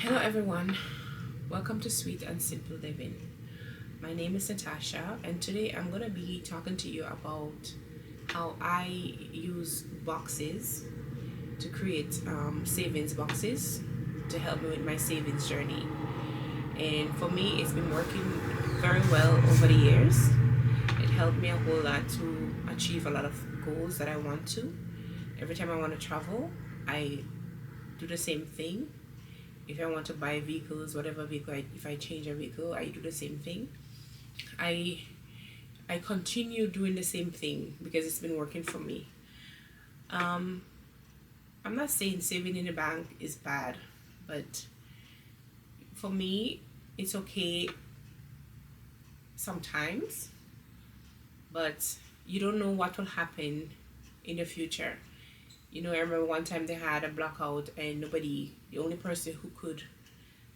Hello everyone, welcome to Sweet and Simple Living. My name is Natasha and today I'm going to be talking to you about how I use boxes to create savings boxes to help me with my savings journey. And for me, it's been working very well over the years. It helped me a whole lot to achieve a lot of goals that I want to. Every time I want to travel, I do the same thing. If I want to buy vehicles, whatever vehicle, if I change a vehicle, I do the same thing. I I continue doing the same thing because it's been working for me. Um, I'm not saying saving in the bank is bad, but for me, it's okay sometimes, but you don't know what will happen in the future. I remember one time they had a blackout and the only person who could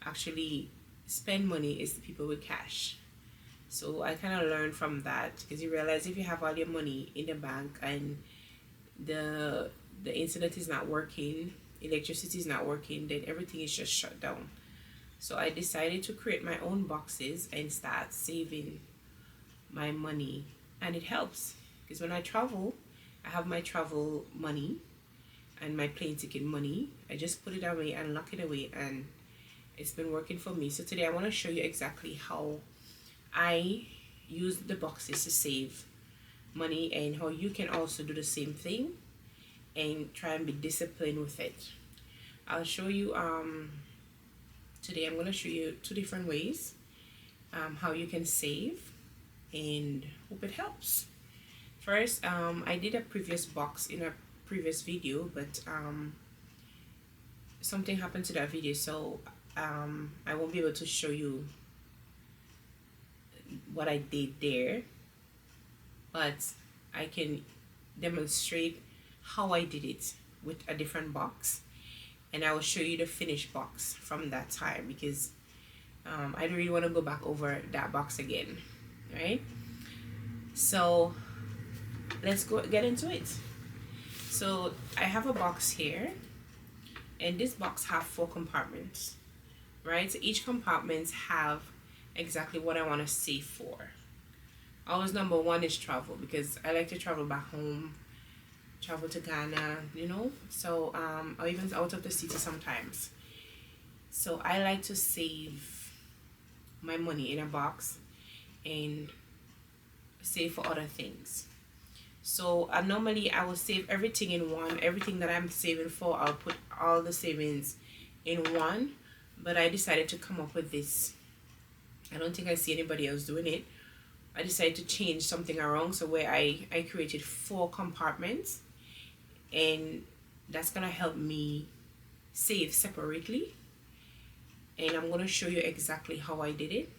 actually spend money is the people with cash. So I kind of learned from that because you realize if you have all your money in the bank and the the internet is not working, electricity is not working, then everything is just shut down. So I decided to create my own boxes and start saving my money, and it helps because when I travel, I have my travel money and my plane ticket money. I just put it away and lock it away, and it's been working for me. So today I want to show you exactly how I use the boxes to save money and how you can also do the same thing and try and be disciplined with it. I'll show you today I'm going to show you two different ways how you can save, and hope it helps. First, I did a previous box in a previous video, but something happened to that video, so I won't be able to show you what I did there, but I can demonstrate how I did it with a different box, and I will show you the finished box from that time because I don't really want to go back over that box again, right? So let's go get into it. So I have a box here, and this box have 4 compartments, right? So each compartment have exactly what I want to save for. Always number 1 is travel because I like to travel back home, travel to Ghana, so or even out of the city sometimes. So I like to save my money in a box and save for other things. So normally I will save everything in one. Everything that I'm saving for, I'll put all the savings in one. But I decided to come up with this. I don't think I see anybody else doing it. I decided to change something around. So where I created 4 compartments, and that's gonna help me save separately. And I'm gonna show you exactly how I did it.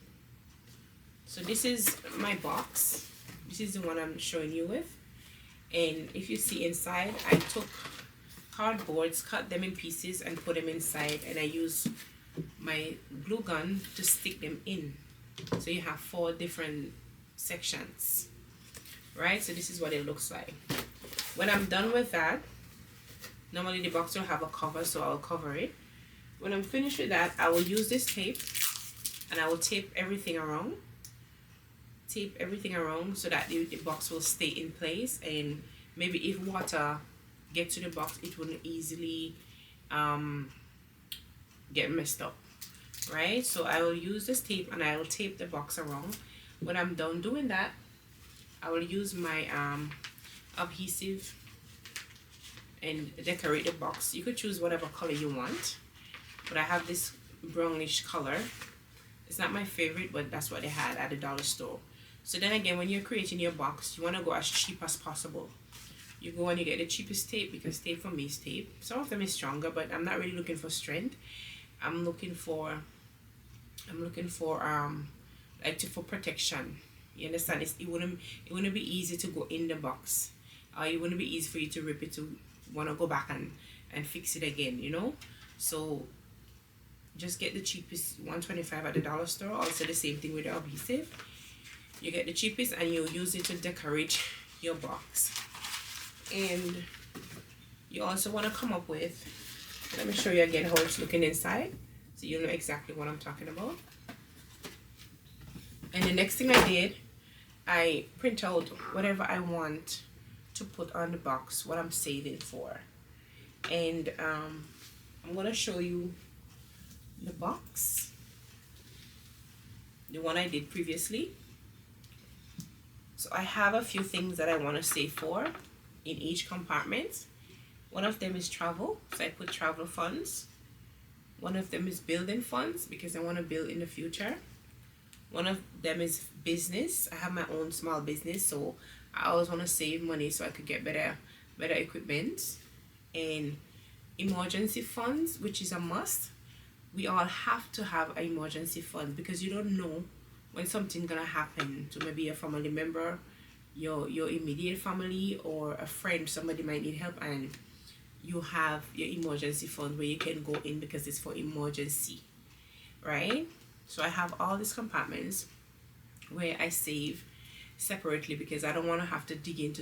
So this is my box. This is the one I'm showing you with. And if you see inside, I took cardboards, cut them in pieces and put them inside, and I use my glue gun to stick them in. So you have 4 different sections, right? So this is what it looks like. When I'm done with that, normally the box will have a cover, so I'll cover it. When I'm finished with that, I will use this tape and I will tape everything around so that the box will stay in place, and maybe if water gets to the box, it wouldn't easily get messed up, right? So I will use this tape and I will tape the box around. When I'm done doing that, I will use my adhesive and decorate the box. You could choose whatever color you want, but I have this brownish color. It's not my favorite, but that's what they had at the dollar store. So then again, when you're creating your box, you want to go as cheap as possible. You go and you get the cheapest tape because tape for me is tape. Some of them is stronger, but I'm not really looking for strength. I'm looking for for protection. You understand? It wouldn't be easy to go in the box. It wouldn't be easy for you to rip it to want to go back and fix it again, So just get the cheapest, 125 at the dollar store. Also the same thing with the adhesive. You get the cheapest and you use it to decorate your box. And you also want to come up with, let me show you again how it's looking inside. so you know exactly what I'm talking about. And the next thing I did, I print out whatever I want to put on the box, what I'm saving for. And I'm gonna show you the box, the one I did previously. So I have a few things that I want to save for in each compartment. One of them is travel, so I put travel funds. One of them is building funds because I want to build in the future. One of them is business. I have my own small business, so I always want to save money so I could get better equipment. And emergency funds, which is a must. We all have to have an emergency fund because you don't know when something's gonna happen to maybe a family member, your immediate family, or a friend. Somebody might need help, and you have your emergency fund where you can go in because it's for emergency, right? So I have all these compartments where I save separately because I don't want to have to dig into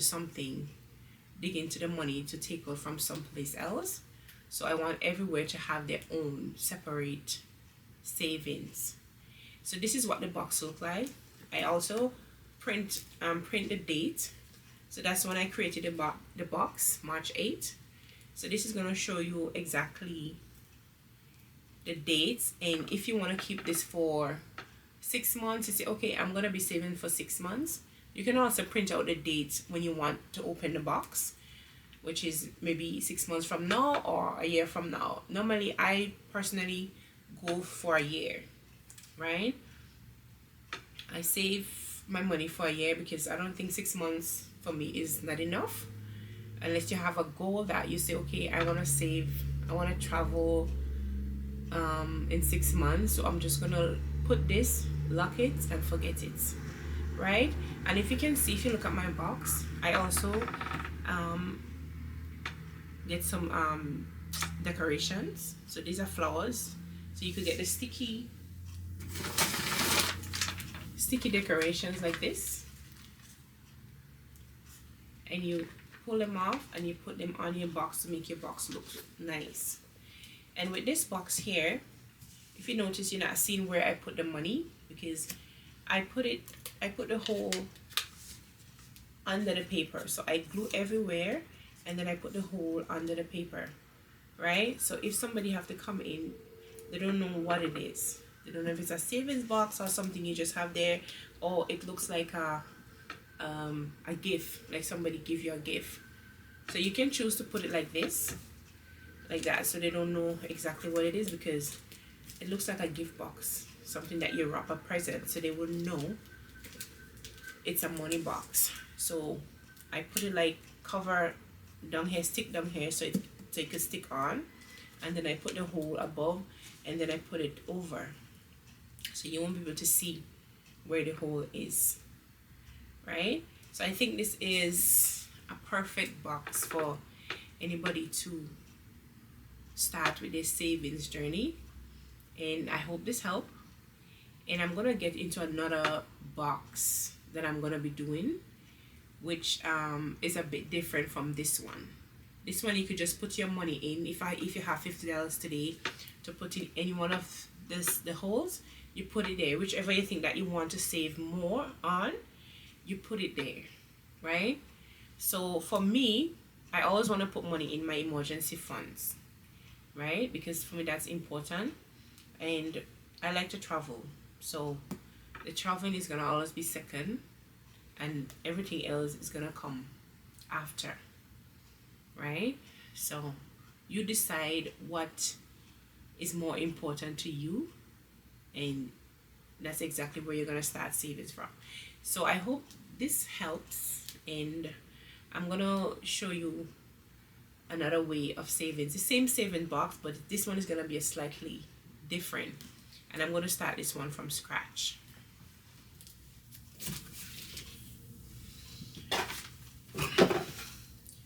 the money to take out from someplace else. So I want everywhere to have their own separate savings. So this is what the box looks like. I also print the date. So that's when I created the box, March 8th. So this is going to show you exactly the dates. And if you want to keep this for 6 months, you say, okay, I'm going to be saving for 6 months. You can also print out the dates when you want to open the box, which is maybe 6 months from now or a year from now. Normally, I personally go for a year, right? I save my money for a year because I don't think 6 months for me is not enough. Unless you have a goal that you say, okay, I want to save, I want to travel in 6 months, so I'm just gonna put this, lock it, and forget it, right? And if you can see, if you look at my box, I also get some decorations. So these are flowers, so you could get the sticky decorations like this, and you pull them off and you put them on your box to make your box look nice. And with this box here, if you notice, you're not seeing where I put the money because I put the hole under the paper. So I glue everywhere and then I put the hole under the paper, right? So if somebody have to come in, they don't know what it is. They don't know if it's a savings box or something you just have there, or it looks like a gift, like somebody give you a gift. So you can choose to put it like this, like that, so they don't know exactly what it is because it looks like a gift box, something that you wrap a present, so they will know it's a money box. So I put it like cover down here, stick down here, so it could stick on, and then I put the hole above, and then I put it over, so you won't be able to see where the hole is, right? So I think this is a perfect box for anybody to start with their savings journey, and I hope this helped. And I'm gonna get into another box that I'm gonna be doing, which is a bit different from this one. This one you could just put your money in. If you have $50 today to put in any one of the holes, you put it there. Whichever you think that you want to save more on, you put it there, right? So for me, I always want to put money in my emergency funds, right? Because for me that's important, and I like to travel, so the traveling is gonna always be second, and everything else is gonna come after, right? So you decide what is more important to you, and that's exactly where you're gonna start savings from. So I hope this helps, and I'm gonna show you another way of savings, the same saving box, but this one is gonna be a slightly different, and I'm gonna start this one from scratch.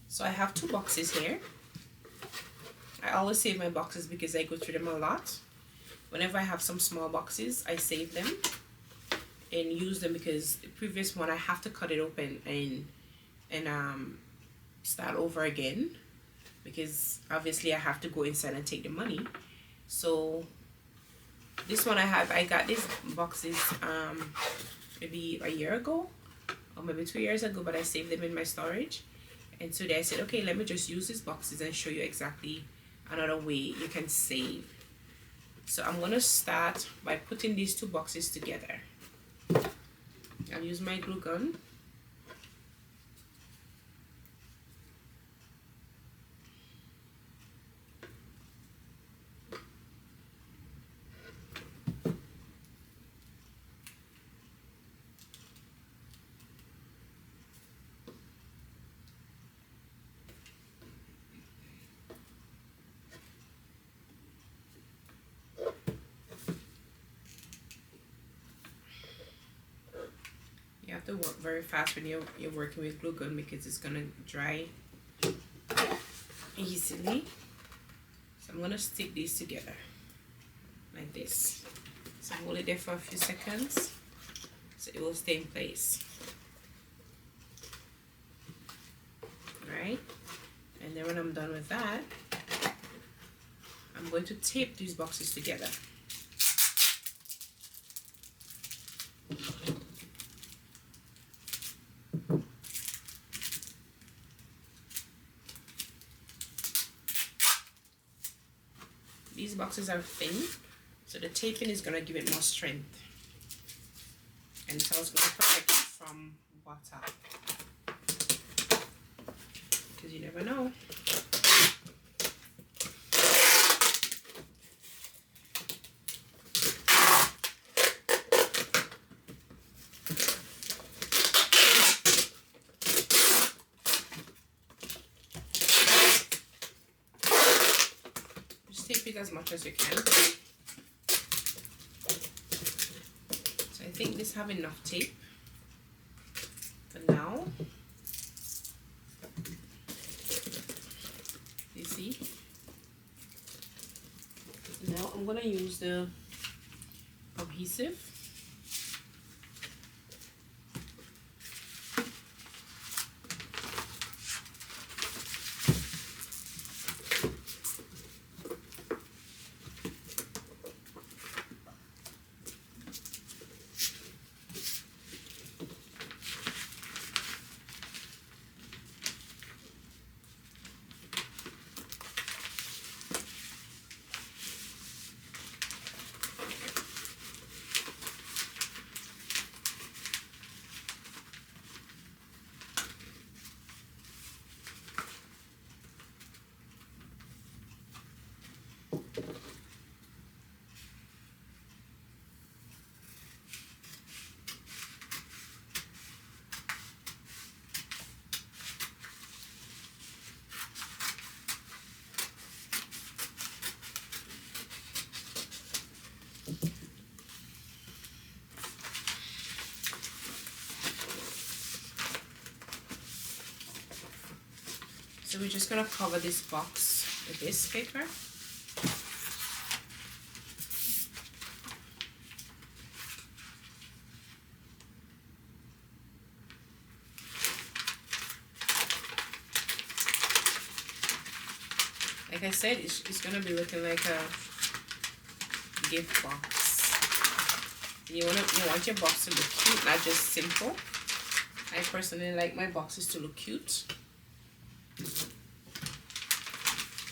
So I have 2 boxes here. I always save my boxes because I go through them a lot. Whenever I have some small boxes, I save them and use them, because the previous one I have to cut it open and start over again, because obviously I have to go inside and take the money. So This one I got these boxes maybe a year ago or maybe 2 years ago, but I saved them in my storage. And today I said, okay, let me just use these boxes and show you exactly another way you can save. So I'm gonna start by putting these two boxes together. I'll use my glue gun. You have to work very fast when you're working with glue gun because it's gonna dry easily. So I'm gonna stick these together like this. So hold it there for a few seconds so it will stay in place. Alright, and then when I'm done with that, I'm going to tape these boxes together. These boxes are thin, so the taping is going to give it more strength, and it's also going to protect it from water, because you never know. Tape it as much as you can. So I think this have enough tape for now. You see? Now I'm gonna use the adhesive. So we're just gonna cover this box with this paper. Like I said, it's gonna be looking like a gift box. You want your box to look cute, not just simple. I personally like my boxes to look cute.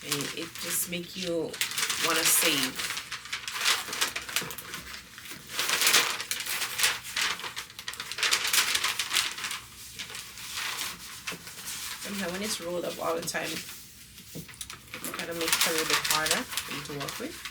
And it just make you want to save. Sometimes when it's rolled up all the time, it kind of makes it a little bit harder for you to work with.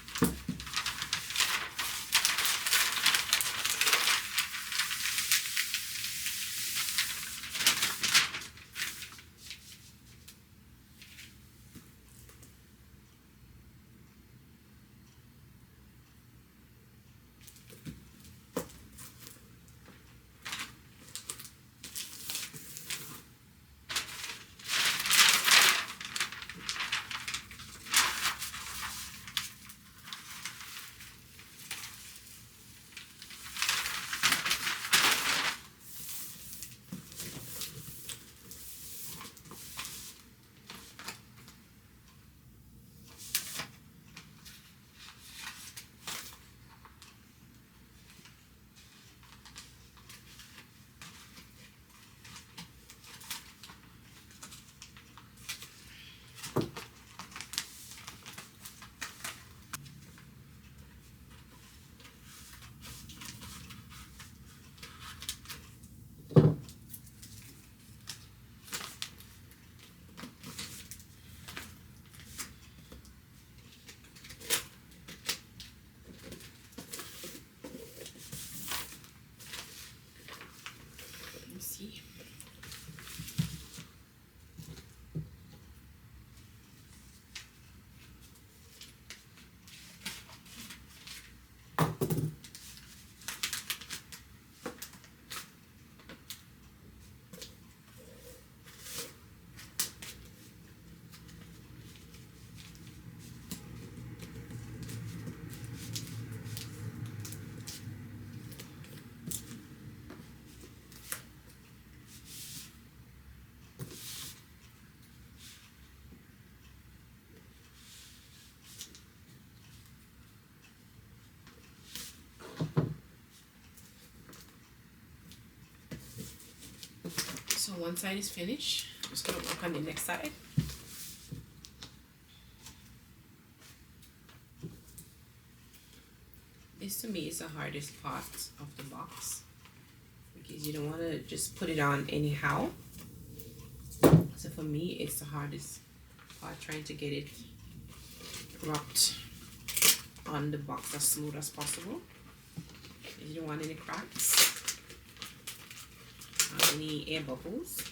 one side is finished. I'm just gonna work on the next side. This to me is the hardest part of the box because you don't want to just put it on anyhow. So for me, it's the hardest part, trying to get it wrapped on the box as smooth as possible. You don't want any cracks or any air bubbles.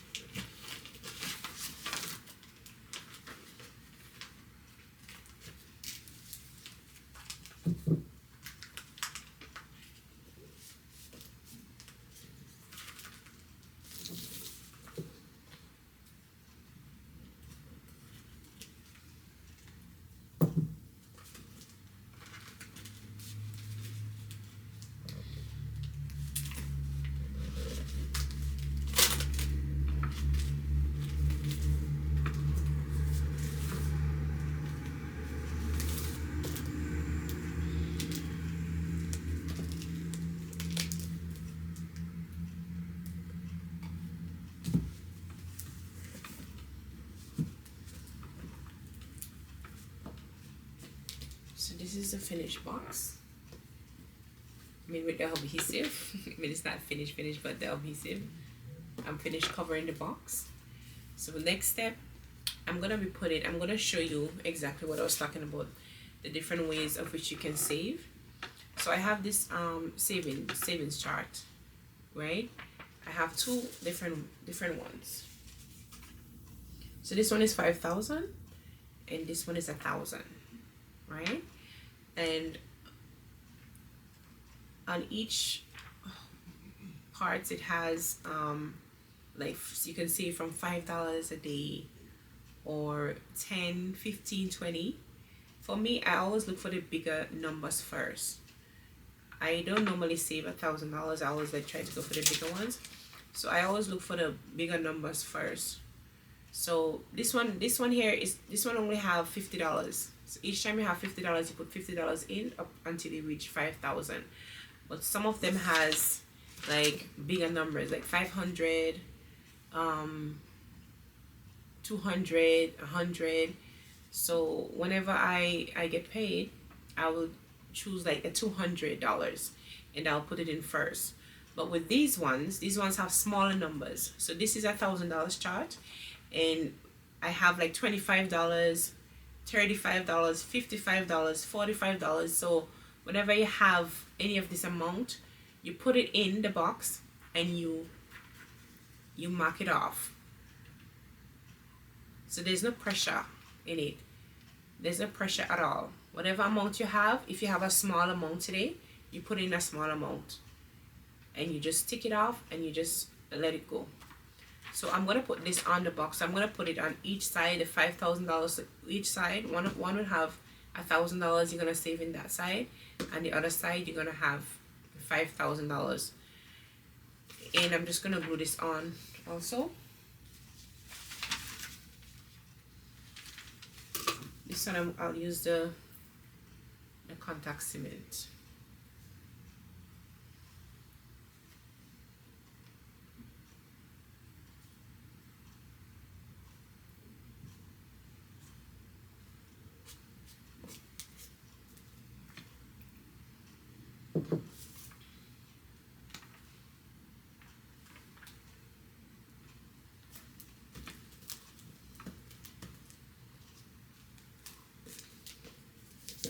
So this is the finished box. I mean, with the adhesive. I mean, it's not finished, but the adhesive. I'm finished covering the box. So the next step, I'm gonna show you exactly what I was talking about, the different ways of which you can save. So I have this savings chart, right? I have two different ones. So this one is 5,000 and this one is 1,000, right? And on each part it has like, so you can see from $5 a day or 10, 15, 20. For me, I always look for the bigger numbers first. I don't normally save $1,000. I always like try to go for the bigger ones. So I always look for the bigger numbers first. So this one here only have $50. So each time you have $50, you put $50 in up until you reach 5,000. But some of them has like bigger numbers, like 500, 200, 100. So whenever I get paid, I will choose like a $200 and I'll put it in first. But with these ones have smaller numbers. So this is $1,000 chart, and I have like $25, $35, $55, $45. So whenever you have any of this amount, you put it in the box and you mark it off. So there's no pressure in it. There's no pressure at all. Whatever amount you have, if you have a small amount today, you put in a small amount and you just tick it off and you just let it go. So I'm gonna put this on the box. I'm gonna put it on each side, the $5,000 each side. One will have $1,000 you're gonna save in that side, and the other side you're gonna have $5,000. And I'm just gonna glue this on also. This one I'll use the contact cement.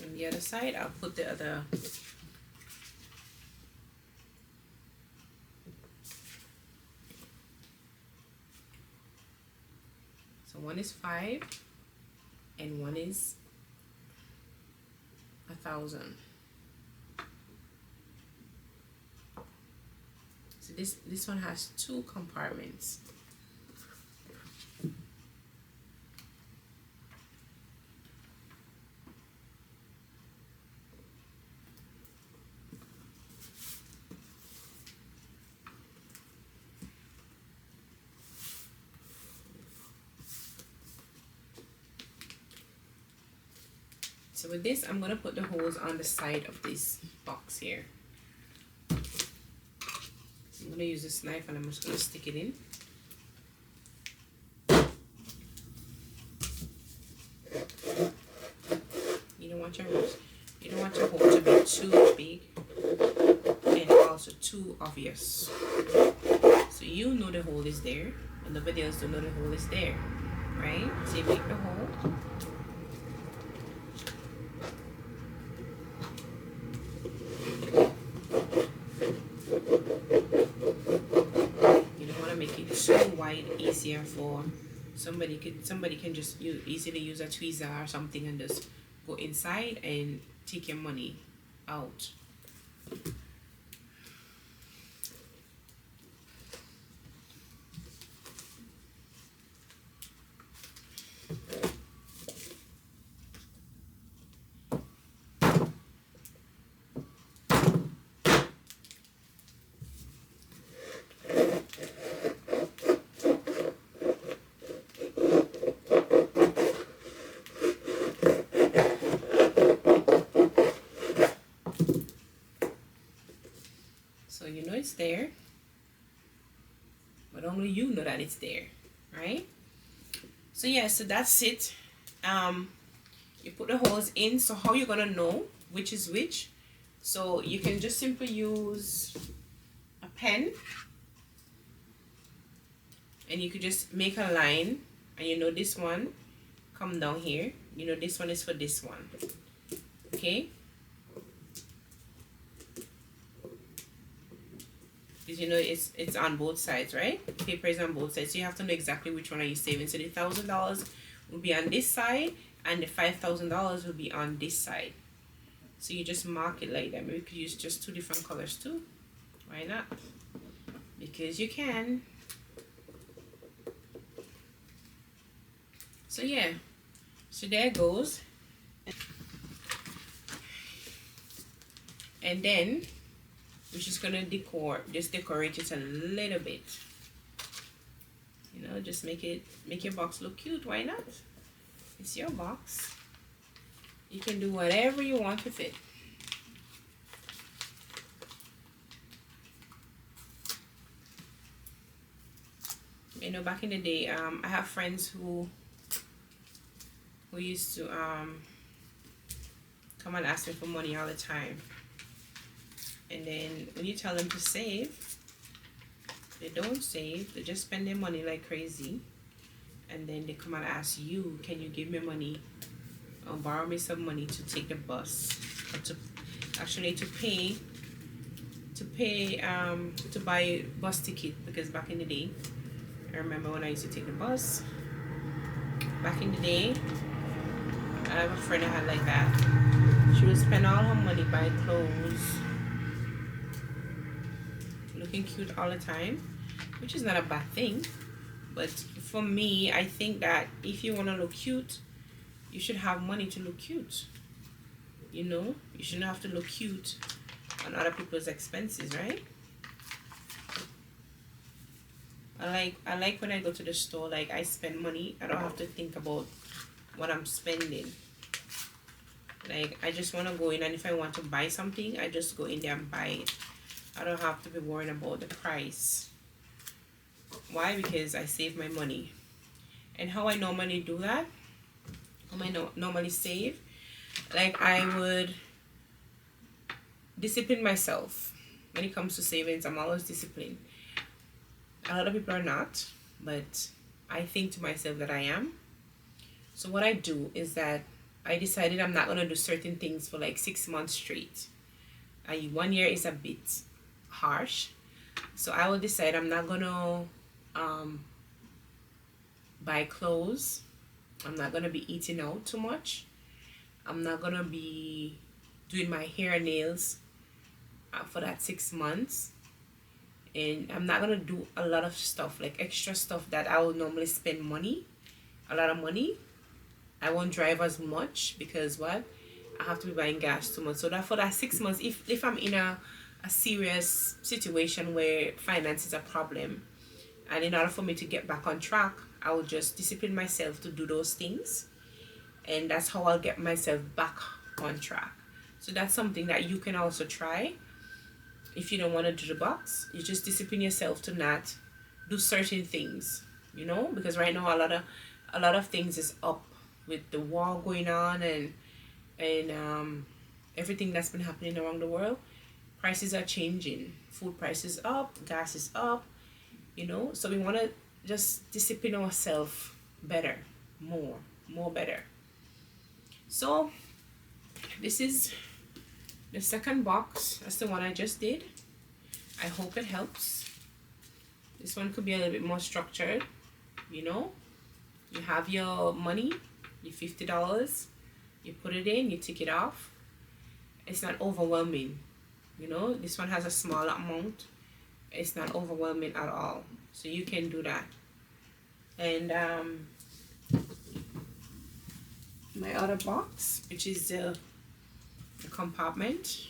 On the other side, I'll put the other. So one is 5 and one is 1,000. So this one has 2 compartments. So with this, I'm going to put the holes on the side of this box here. I'm going to use this knife and I'm just going to stick it in. you don't want your hole to be too big and also too obvious. So you know the hole is there, and nobody else don't know the hole is there, right? So you make the hole. You don't want to make it too wide, easier for somebody can just easily use a tweezer or something and just go inside and take your money out. So you know it's there, but only you know that it's there, right? So yeah, so that's it. You put the holes in. So how you're gonna know which is which? So you can just simply use a pen, and you could just make a line, and you know this one come down here. You know this one is for this one. Okay. Because you know it's on both sides, right? Paper is on both sides, so you have to know exactly which one are you saving. So the $1,000 will be on this side, and the $5,000 will be on this side. So you just mark it like that. Maybe we could use just 2 different colors too. Why not? Because you can. So yeah, so there it goes. And then we're just gonna decorate it a little bit. You know, just make your box look cute. Why not? It's your box. You can do whatever you want with it. You know, back in the day, I have friends who used to come and ask me for money all the time. And then when you tell them to save, they don't save. They just spend their money like crazy. And then they come and ask you, can you give me money or borrow me some money to take the bus, or to actually to buy bus ticket. Because back in the day, I remember when I used to take the bus. Back in the day, I have a friend I had like that. She would spend all her money buying clothes, looking cute all the time, which is not a bad thing. But for me, I think that if you want to look cute, you should have money to look cute. You know, you shouldn't have to look cute on other people's expenses, right? I like when I go to the store, like I spend money, I don't have to think about what I'm spending. Like I just want to go in, and if I want to buy something, I just go in there and buy it. I don't have to be worrying about the price. Why? Because I save my money. And how I normally do that, how I normally save, like I would discipline myself. When it comes to savings, I'm always disciplined. A lot of people are not, but I think to myself that I am. So what I do is that I decided I'm not going to do certain things for like 6 months straight. 1 year is a bit harsh. So I will decide I'm not going to buy clothes. I'm not going to be eating out too much. I'm not going to be doing my hair and nails for that 6 months. And I'm not going to do a lot of stuff, like extra stuff that I would normally spend money, a lot of money. I won't drive as much because what? I have to be buying gas too much. So that for that 6 months, if I'm in a serious situation where finance is a problem, and in order for me to get back on track, I will just discipline myself to do those things. And that's how I'll get myself back on track. So that's something that you can also try. If you don't want to do the box, you just discipline yourself to not do certain things, you know, because right now a lot of things is up with the war going on, and and everything that's been happening around the world. Prices are changing. Food prices up, gas is up, you know. So we want to just discipline ourselves better, more better. So this is the second box. That's the one I just did. I hope it helps. This one could be a little bit more structured, you know. You have your money, your $50, you put it in, you tick it off. It's not overwhelming, you know. This one has a small amount. It's not overwhelming at all, so you can do that. And my other box, which is the compartment.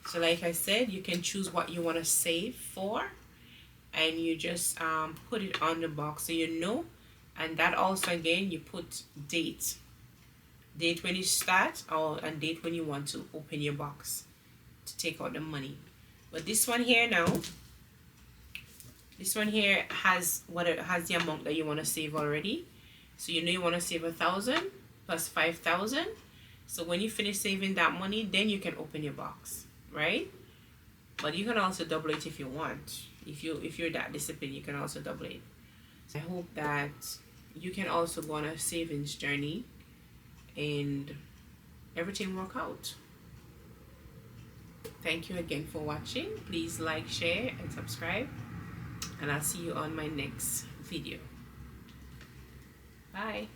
So like I said, you can choose what you want to save for, and you just put it on the box so you know. And that also, again, you put date when you start, and date when you want to open your box to take out the money. But this one here now, this one here has the amount that you want to save already. So you know you want to save 1,000 plus 5,000. So when you finish saving that money, then you can open your box, right? But you can also double it if you want. If you're that disciplined, you can also double it. I hope that you can also go on a savings journey and everything work out. Thank you again for watching. Please like, share, and subscribe. And I'll see you on my next video. Bye.